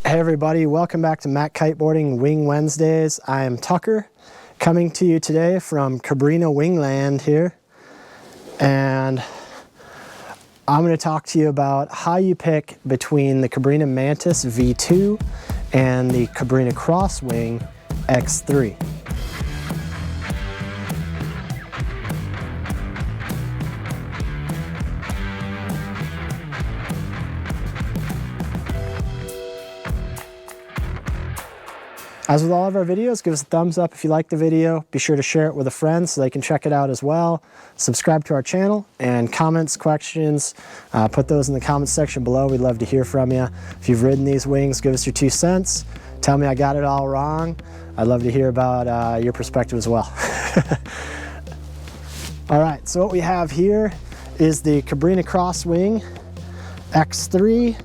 Hey everybody, welcome back to MACkiteboarding Wing Wednesdays. I am Tucker, coming to you today from Cabrinha Wingland here. And I'm going to talk to you about how you pick between the Cabrinha Mantis V2 and the Cabrinha Crosswing X3. As with all of our videos, give us a thumbs up if you like the video. Be sure to share it with a friend so they can check it out as well. Subscribe to our channel, and comments, questions, put those in the comments section below. We'd love to hear from you. If you've ridden these wings, give us your 2 cents. Tell me I got it all wrong. I'd love to hear about your perspective as well. All right, so what we have here is the Cabrinha Crosswing X3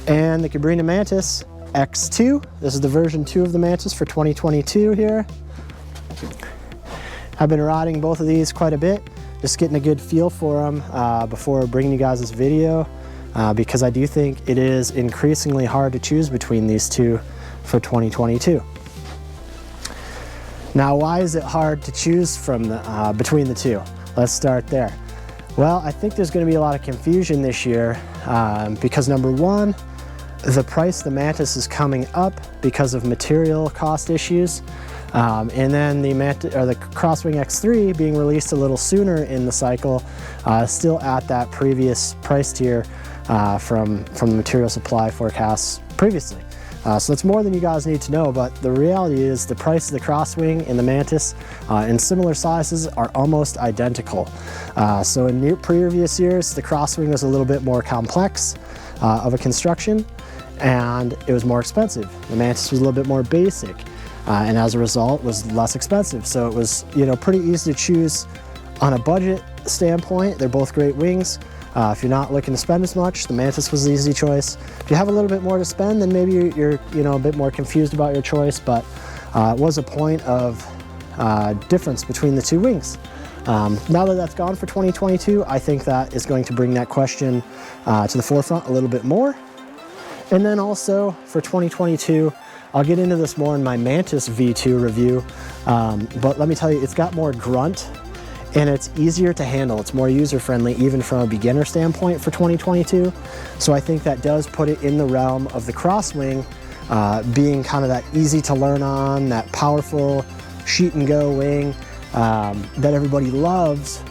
and the Cabrinha Mantis X2. This is the version 2 of the Mantis for 2022 here. I've been riding both of these quite a bit, just getting a good feel for them before bringing you guys this video, because I do think it is increasingly hard to choose between these two for 2022. Now, why is it hard to choose from between the two? Let's start there. Well, I think there's going to be a lot of confusion this year because number one, the price of the Mantis is coming up because of material cost issues, and then the Crosswing X3 being released a little sooner in the cycle, still at that previous price tier from the material supply forecasts previously. So it's more than you guys need to know, but the reality is the price of the Crosswing and the Mantis in similar sizes are almost identical. So in previous years, the Crosswing was a little bit more complex of a construction, and it was more expensive. The Mantis was a little bit more basic, and as a result was less expensive. So it was, pretty easy to choose on a budget standpoint. They're both great wings. If you're not looking to spend as much, the Mantis was the easy choice. If you have a little bit more to spend, then maybe you're a bit more confused about your choice, but it was a point of difference between the two wings. Now that that's gone for 2022, I think that is going to bring that question to the forefront a little bit more. And then also for 2022, I'll get into this more in my Mantis V2 review, but let me tell you, it's got more grunt and it's easier to handle. It's more user-friendly even from a beginner standpoint for 2022. So I think that does put it in the realm of the Crosswing being kind of that easy to learn on, that powerful sheet and go wing that everybody loves.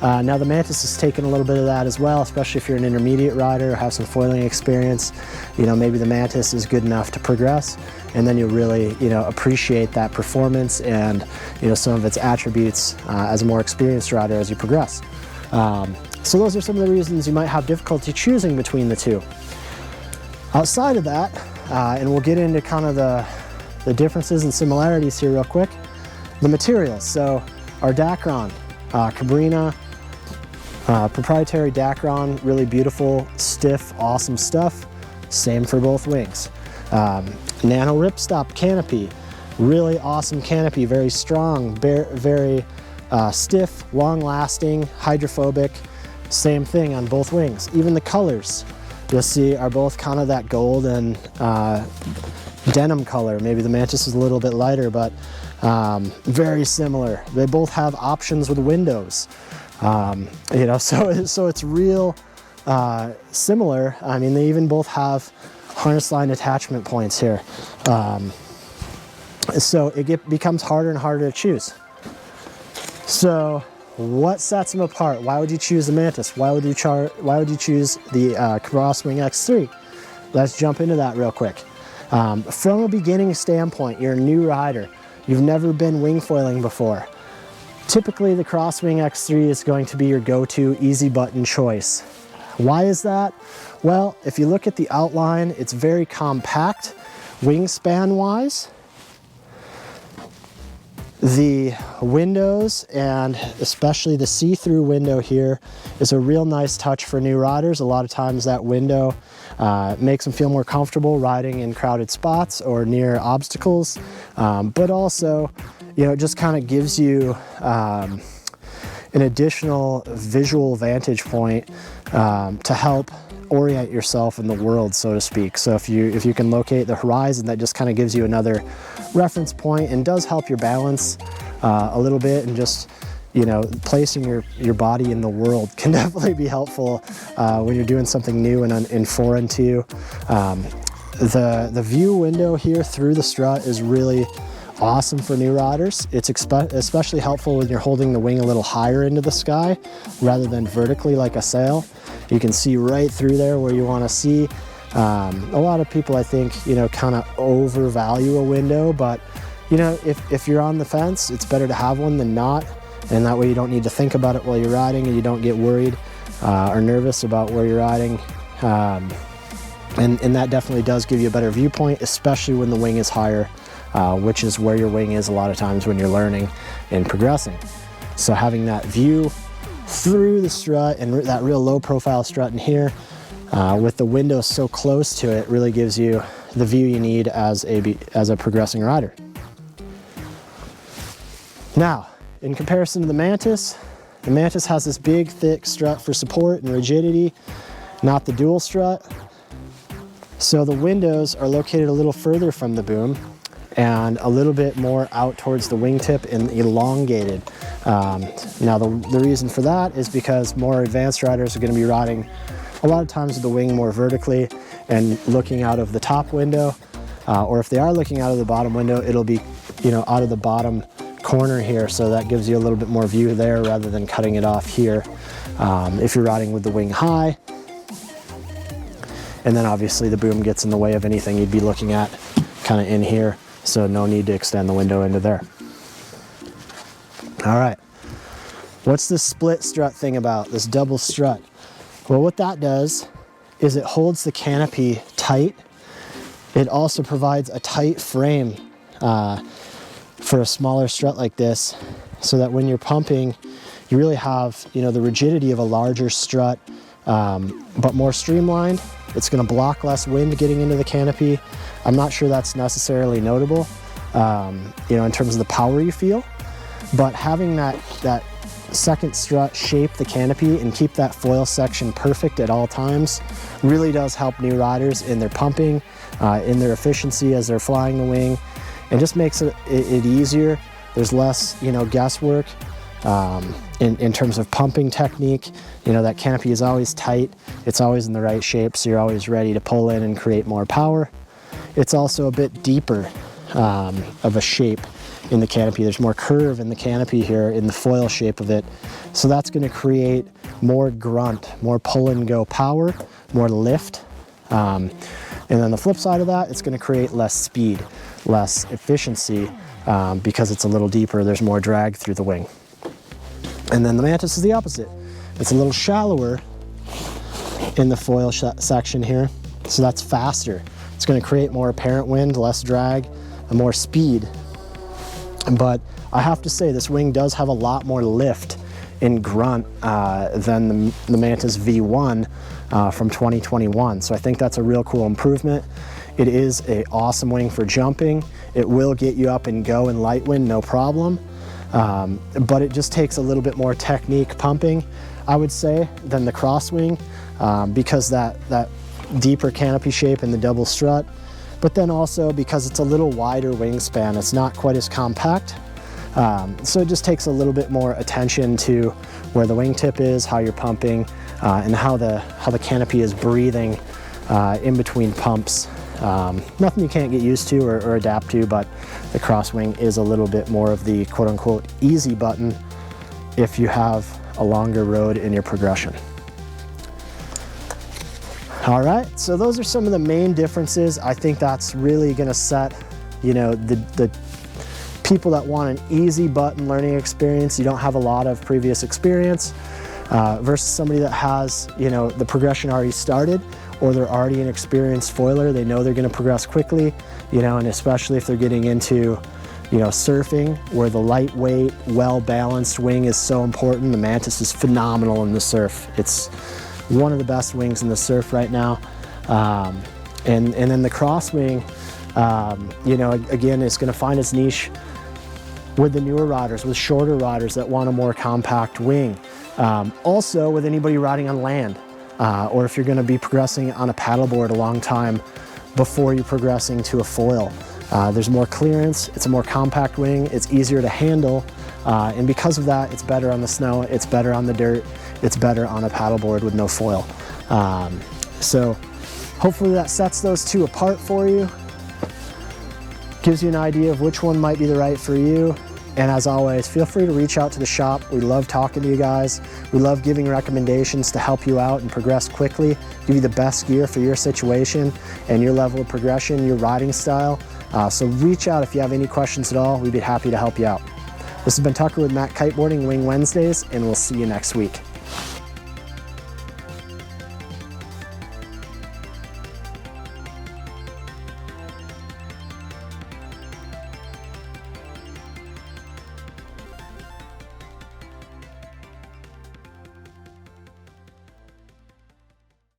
Now the Mantis has taken a little bit of that as well, especially if you're an intermediate rider or have some foiling experience. Maybe the Mantis is good enough to progress, and then you'll really, appreciate that performance and, some of its attributes as a more experienced rider as you progress. So those are some of the reasons you might have difficulty choosing between the two. Outside of that, and we'll get into kind of the differences and similarities here real quick, the materials. So our Dacron, Cabrinha, proprietary Dacron, really beautiful, stiff, awesome stuff. Same for both wings. Nano ripstop canopy, really awesome canopy, very strong, very stiff, long-lasting, hydrophobic. Same thing on both wings. Even the colors, you'll see, are both kind of that gold and denim color. Maybe the Mantis is a little bit lighter, but very similar. They both have options with windows. So it's real similar. I mean, they even both have harness line attachment points here. So it becomes harder and harder to choose. So what sets them apart? Why would you choose the Mantis? Why would you choose the Crosswing X3? Let's jump into that real quick. From a beginning standpoint, you're a new rider. You've never been wing foiling before. Typically, the Crosswing X3 is going to be your go-to easy button choice. Why is that? Well, if you look at the outline, it's very compact wingspan-wise. The windows, and especially the see-through window here, is a real nice touch for new riders. A lot of times that window makes them feel more comfortable riding in crowded spots or near obstacles, but also, it just kind of gives you an additional visual vantage point to help orient yourself in the world, so to speak. So if you can locate the horizon, that just kind of gives you another reference point and does help your balance a little bit, and just, you know, placing your body in the world can definitely be helpful when you're doing something new and foreign to you. The view window here through the strut is really awesome for new riders. It's especially helpful when you're holding the wing a little higher into the sky rather than vertically like a sail. You can see right through there where you want to see. A lot of people, I think, you know, kind of overvalue a window, but you know, if you're on the fence, it's better to have one than not, and that way you don't need to think about it while you're riding, and you don't get worried or nervous about where you're riding. And that definitely does give you a better viewpoint, especially when the wing is higher, which is where your wing is a lot of times when you're learning and progressing. So having that view through the strut and that real low profile strut in here, with the window so close to it, really gives you the view you need as a progressing rider. Now, in comparison to the Mantis has this big, thick strut for support and rigidity, not the dual strut. So the windows are located a little further from the boom and a little bit more out towards the wingtip and elongated. Now the reason for that is because more advanced riders are going to be riding a lot of times with the wing more vertically and looking out of the top window, or if they are looking out of the bottom window, it'll be, you know, out of the bottom corner here, so that gives you a little bit more view there rather than cutting it off here. If you're riding with the wing high, and then obviously the boom gets in the way of anything you'd be looking at kind of in here, so no need to extend the window into there. All right, what's this split strut thing about, this double strut? Well, what that does is it holds the canopy tight. It also provides a tight frame for a smaller strut like this, so that when you're pumping, you really have, you know, the rigidity of a larger strut, but more streamlined. It's going to block less wind getting into the canopy. I'm not sure that's necessarily notable, you know, in terms of the power you feel, but having that second strut shape the canopy and keep that foil section perfect at all times really does help new riders in their pumping, in their efficiency as they're flying the wing, and just makes it easier. There's less, you know, guesswork in terms of pumping technique. You know, that canopy is always tight. It's always in the right shape, so you're always ready to pull in and create more power. It's also a bit deeper of a shape in the canopy. There's more curve in the canopy here in the foil shape of it. So that's going to create more grunt, more pull and go power, more lift. And then the flip side of that, it's going to create less speed, less efficiency, because it's a little deeper. There's more drag through the wing. And then the Mantis is the opposite. It's a little shallower in the foil section here, so that's faster. It's going to create more apparent wind, less drag, and more speed. But I have to say, this wing does have a lot more lift in grunt than the Mantis V1 from 2021. So I think that's a real cool improvement. It is an awesome wing for jumping. It will get you up and go in light wind, no problem. But it just takes a little bit more technique pumping, I would say, than the Crosswing, because that deeper canopy shape in the double strut, but then also because it's a little wider wingspan. It's not quite as compact, so it just takes a little bit more attention to where the wingtip is, how you're pumping, and how the canopy is breathing in between pumps. Nothing you can't get used to or adapt to, but the Crosswing is a little bit more of the quote-unquote easy button if you have a longer road in your progression. All right, so those are some of the main differences. I think that's really going to set, you know, the people that want an easy button learning experience. You don't have a lot of previous experience, versus somebody that has, you know, the progression already started, or they're already an experienced foiler. They know they're going to progress quickly, you know, and especially if they're getting into, you know, surfing, where the lightweight, well-balanced wing is so important. The Mantis is phenomenal in the surf. It's one of the best wings in the surf right now. And then the Crosswing, you know, again, is going to find its niche with the newer riders, with shorter riders that want a more compact wing. Also with anybody riding on land. or if you're going to be progressing on a paddleboard a long time before you're progressing to a foil. There's more clearance, it's a more compact wing, it's easier to handle, and because of that, it's better on the snow, it's better on the dirt, it's better on a paddleboard with no foil. So hopefully that sets those two apart for you, gives you an idea of which one might be the right for you. And as always, feel free to reach out to the shop. We love talking to you guys. We love giving recommendations to help you out and progress quickly, give you the best gear for your situation and your level of progression, your riding style. So reach out if you have any questions at all. We'd be happy to help you out. This has been Tucker with MACkiteboarding Wing Wednesdays, and we'll see you next week.